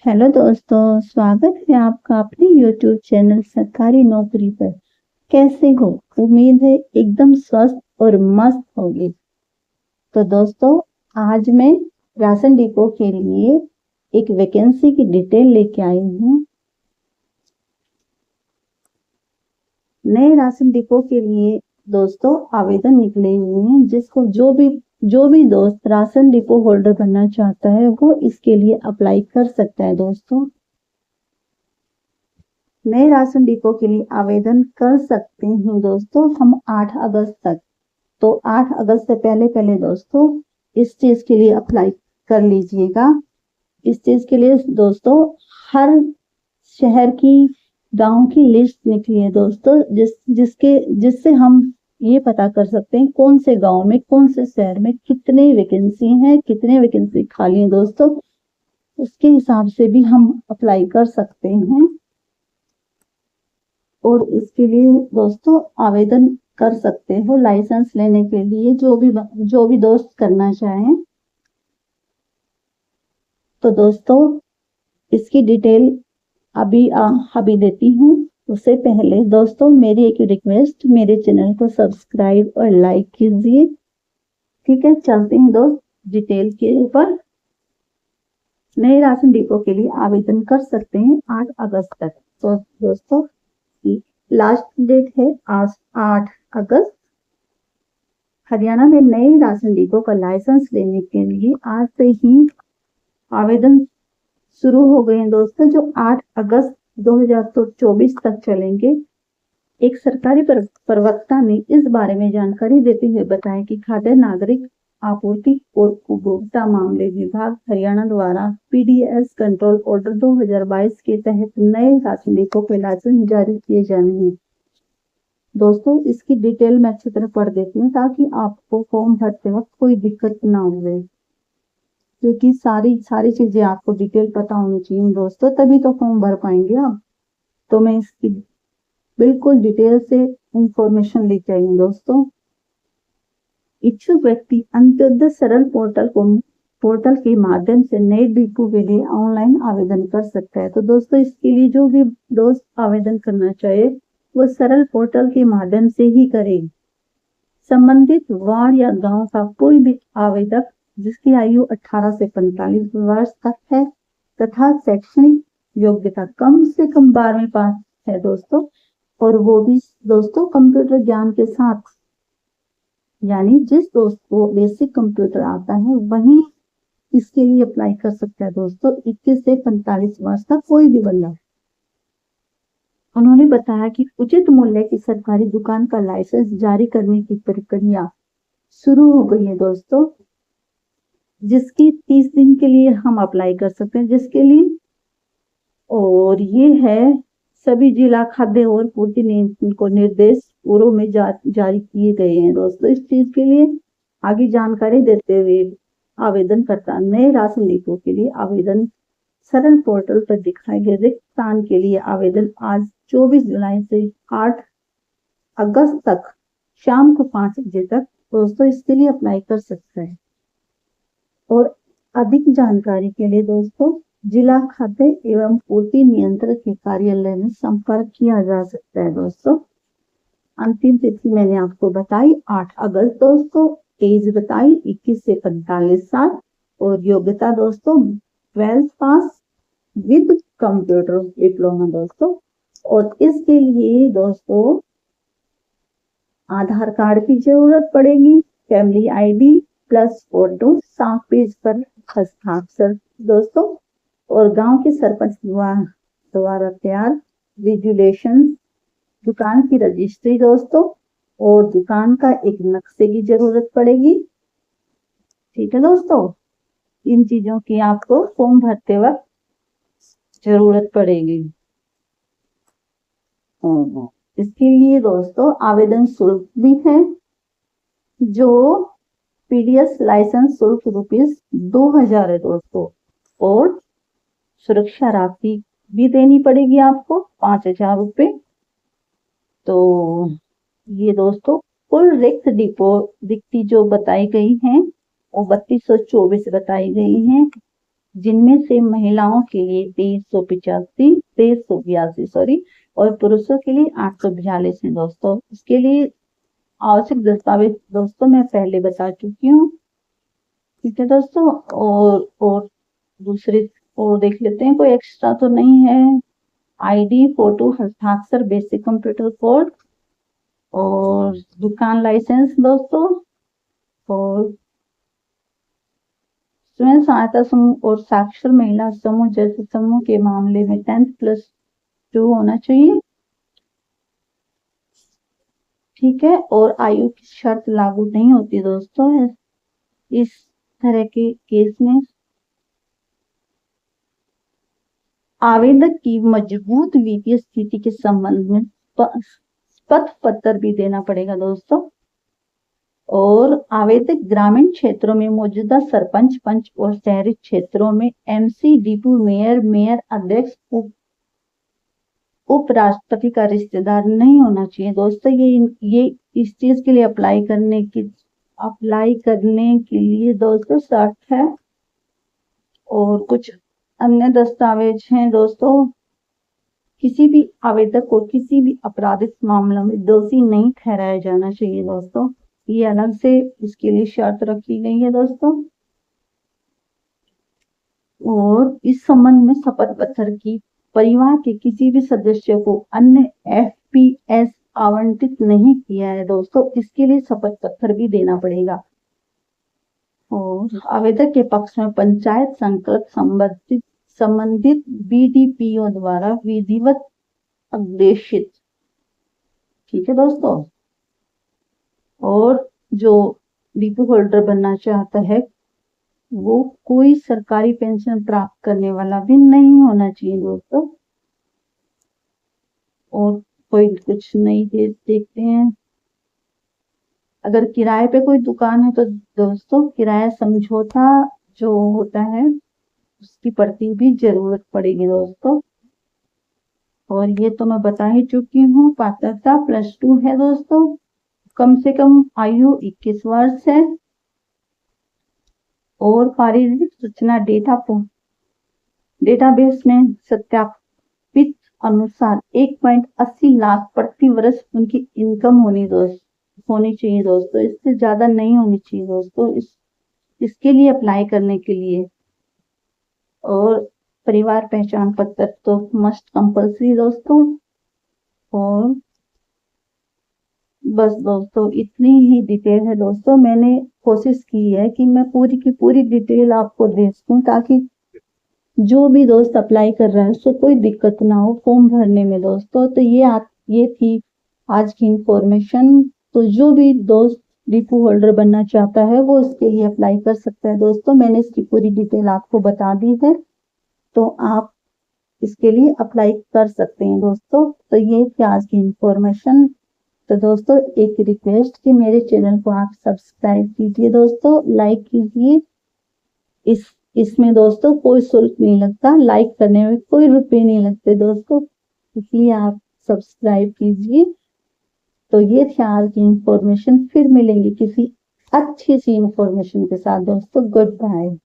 Hello दोस्तों, स्वागत है आपका अपने YouTube चैनल सरकारी नौकरी पर। कैसे हो? उम्मीद है एकदम स्वस्थ और मस्त होगी। तो दोस्तों, आज मैं राशन डिपो के लिए एक वैकेंसी की डिटेल लेके आई हूँ। नए राशन डिपो के लिए दोस्तों आवेदन निकले हुए हैं। जिसको जो भी दोस्त राशन डिपो होल्डर बनना चाहता है वो इसके लिए अप्लाई कर सकता है। दोस्तों, नए राशन डिपो के लिए आवेदन कर सकते हैं दोस्तों हम 8 अगस्त तक। तो 8 अगस्त से पहले पहले दोस्तों इस चीज के लिए अप्लाई कर लीजिएगा। इस चीज के लिए दोस्तों हर शहर की गांव की लिस्ट निकली है दोस्तों, जिससे हम ये पता कर सकते हैं कौन से गांव में कौन से शहर में कितने वैकेंसी हैं, कितने वैकेंसी खाली हैं। दोस्तों, उसके हिसाब से भी हम अप्लाई कर सकते हैं। और इसके लिए दोस्तों आवेदन कर सकते हो लाइसेंस लेने के लिए, जो भी दोस्त करना चाहें। तो दोस्तों, इसकी डिटेल अभी देती हूँ। उससे पहले दोस्तों मेरी एक रिक्वेस्ट, मेरे चैनल को सब्सक्राइब और लाइक कीजिए। ठीक है, चलते हैं दोस्त डिटेल के ऊपर। नए राशन डिपो के लिए आवेदन कर सकते हैं 8 अगस्त तक। तो दोस्तों, लास्ट डेट है आज 8 अगस्त। हरियाणा में नए राशन डिपो का लाइसेंस लेने के लिए आज से ही आवेदन शुरू हो गए हैं दोस्तों, जो 8 अगस्त 2024 तक चलेंगे। एक सरकारी प्रवक्ता ने इस बारे में जानकारी देते हुए बताया कि खाद्य नागरिक आपूर्ति और उपभोक्ता मामले विभाग हरियाणा द्वारा पीडीएस कंट्रोल ऑर्डर 2022 के तहत नए राशन डिपो के लाइसेंस जारी किए जाने हैं। दोस्तों, इसकी डिटेल मैं अच्छी तरह पढ़ देती हूँ ताकि आपको फॉर्म भरते वक्त कोई दिक्कत ना हो, क्योंकि सारी सारी चीजें आपको डिटेल पता होनी चाहिए दोस्तों, तभी तो फॉर्म भर पाएंगे आप। तो मैं इसकी बिल्कुल डिटेल से इंफॉर्मेशन लेके आई हूँ दोस्तों। इच्छुक व्यक्ति अंत्योदय सरल पोर्टल के माध्यम से नए डिपो के लिए ऑनलाइन आवेदन कर सकता है। तो दोस्तों, इसके लिए जो भी दोस्त आवेदन करना चाहे वो सरल पोर्टल के माध्यम से ही करें। संबंधित वार्ड या गांव का कोई भी आवेदक जिसकी आयु 18 से 45 वर्ष तक है तथा शैक्षणिक योग्यता कम से कम 12वीं पास है दोस्तों, और वो भी दोस्तों कंप्यूटर ज्ञान के साथ, यानी जिस दोस्त को बेसिक कंप्यूटर आता है वही इसके लिए अप्लाई कर सकता है दोस्तों। 21 से 45 वर्ष तक कोई भी बंदा। उन्होंने बताया कि उचित मूल्य की सरकारी दुकान का लाइसेंस जारी करने की प्रक्रिया शुरू हो गई है दोस्तों, जिसकी 30 दिन के लिए हम अप्लाई कर सकते हैं, जिसके लिए, और ये है सभी जिला खाद्य और पूर्ति को निर्देश पूर्व में जारी किए गए हैं दोस्तों। इस चीज के लिए आगे जानकारी देते हुए आवेदनकर्ता नए राशन डिपो के लिए आवेदन सरल पोर्टल पर दिखाए गए रिक्त स्थान के लिए आवेदन आज 24 जुलाई से 8 अगस्त तक शाम को 5 बजे तक दोस्तों इसके लिए अप्लाई कर सकता है। और अधिक जानकारी के लिए दोस्तों जिला खाद्य एवं पूर्ति नियंत्रक के कार्यालय में संपर्क किया जा सकता है दोस्तों। अंतिम तिथि मैंने आपको बताई 8 अगस्त दोस्तों। एज बताई 21 से 45 साल, और योग्यता दोस्तों 12th pass with computer diploma दोस्तों। और इसके लिए दोस्तों आधार कार्ड की जरूरत पड़ेगी, family ID plus photo 7 page पर हस्ताक्षर दोस्तों, और गांव के सरपंच द्वारा तैयार विजुलेशन, दुकान की रजिस्ट्री दोस्तों, और दुकान का एक नक्शे की जरूरत पड़ेगी। ठीक है दोस्तों, इन चीजों की आपको फॉर्म भरते वक्त जरूरत पड़ेगी। इसके लिए दोस्तों आवेदन शुल्क भी है, जो पीडीएस लाइसेंस शुल्क ₹2000 है दोस्तों, और सुरक्षा राशि भी देनी पड़ेगी आपको 5000 रुपये। तो ये दोस्तों कुल रिक्ति जो बताई गई हैं वो 3224 बताई गई हैं। जिनमें से महिलाओं के लिए 2382 और पुरुषों के लिए 842 है दोस्तों। इसके लिए आवश्यक दस्तावेज दोस्तों मैं पहले बता चुकी हूँ, ठीक है दोस्तों। और दूसरे और देख लेते हैं, कोई एक्स्ट्रा तो नहीं है। आईडी, फोटो, हस्ताक्षर, बेसिक कंप्यूटर कोड और दुकान लाइसेंस दोस्तों, और स्वयं सहायता समूह और साक्षर महिला समूह जैसे समूह के मामले में 10+2 होना चाहिए, ठीक है। और आयु की शर्त लागू नहीं होती दोस्तों इस तरह के केस में। आवेदक की मजबूत वित्तीय स्थिति के संबंध में पत्र भी देना पड़ेगा दोस्तों। और आवेदक ग्रामीण क्षेत्रों में मौजूदा सरपंच, पंच और शहरी क्षेत्रों में एमसी, डिप्टी मेयर, मेयर, अध्यक्ष, उपराष्ट्रपति का रिश्तेदार नहीं होना चाहिए दोस्तों। ये इस चीज के लिए अप्लाई करने के लिए दोस्तों शर्त है। और कुछ अन्य दस्तावेज हैं दोस्तों। किसी भी आवेदक को किसी भी आपराधिक मामलों में दोषी नहीं ठहराया जाना चाहिए दोस्तों। ये अलग से इसके लिए शर्त रखी गई है दोस्तों। और इस संबंध में शपथ पत्र की परिवार के किसी भी सदस्य को अन्य एफपीएस आवंटित नहीं किया है दोस्तों, इसके लिए शपथ पत्र भी देना पड़ेगा। और आवेदक के पक्ष में पंचायत संकल्प संबंधित बीडीपीओ द्वारा विधिवत आदेशित, ठीक है दोस्तों। और जो डिपो होल्डर बनना चाहता है वो कोई सरकारी पेंशन प्राप्त करने वाला भी नहीं होना चाहिए दोस्तों। और कोई कुछ नहीं देखते हैं। अगर किराए पे कोई दुकान है तो दोस्तों किराया समझौता जो होता है उसकी प्रति भी जरूरत पड़ेगी दोस्तों। और ये तो मैं बता ही चुकी हूँ। पात्रता +2 है दोस्तों। कम से कम आयु 21 वर्ष है। और पारिवारिक सूचना डेटाबेस में सत्यापित अनुसार 1.80 लाख प्रति वर्ष उनकी इनकम होनी चाहिए दोस्तों। इससे ज्यादा नहीं होनी चाहिए दोस्तों इसके लिए अप्लाई करने के लिए। और परिवार पहचान पत्र तो मस्ट कंपल्सरी दोस्तों। और बस दोस्तों इतनी ही डिटेल है दोस्तों। मैंने कोशिश की है कि मैं पूरी की पूरी डिटेल आपको दे दूं ताकि जो भी दोस्त अप्लाई कर रहा है उसको कोई दिक्कत ना हो फॉर्म भरने में दोस्तों। तो ये थी आज की इंफॉर्मेशन। तो जो भी दोस्त डिपो होल्डर बनना चाहता है वो इसके लिए अप्लाई कर सकता है दोस्तों। मैंने इसकी पूरी डिटेल आपको बता दी है, तो आप इसके लिए अप्लाई कर सकते हैं दोस्तों। तो ये थी आज की इंफॉर्मेशन। तो दोस्तों एक रिक्वेस्ट कि मेरे चैनल को आप सब्सक्राइब कीजिए दोस्तों, लाइक कीजिए। इसमें दोस्तों कोई शुल्क नहीं लगता, लाइक करने में कोई रुपए नहीं लगते दोस्तों, इसलिए आप सब्सक्राइब कीजिए। तो ये थी आज की इंफॉर्मेशन। फिर मिलेंगे किसी अच्छी सी इंफॉर्मेशन के साथ दोस्तों। Good bye.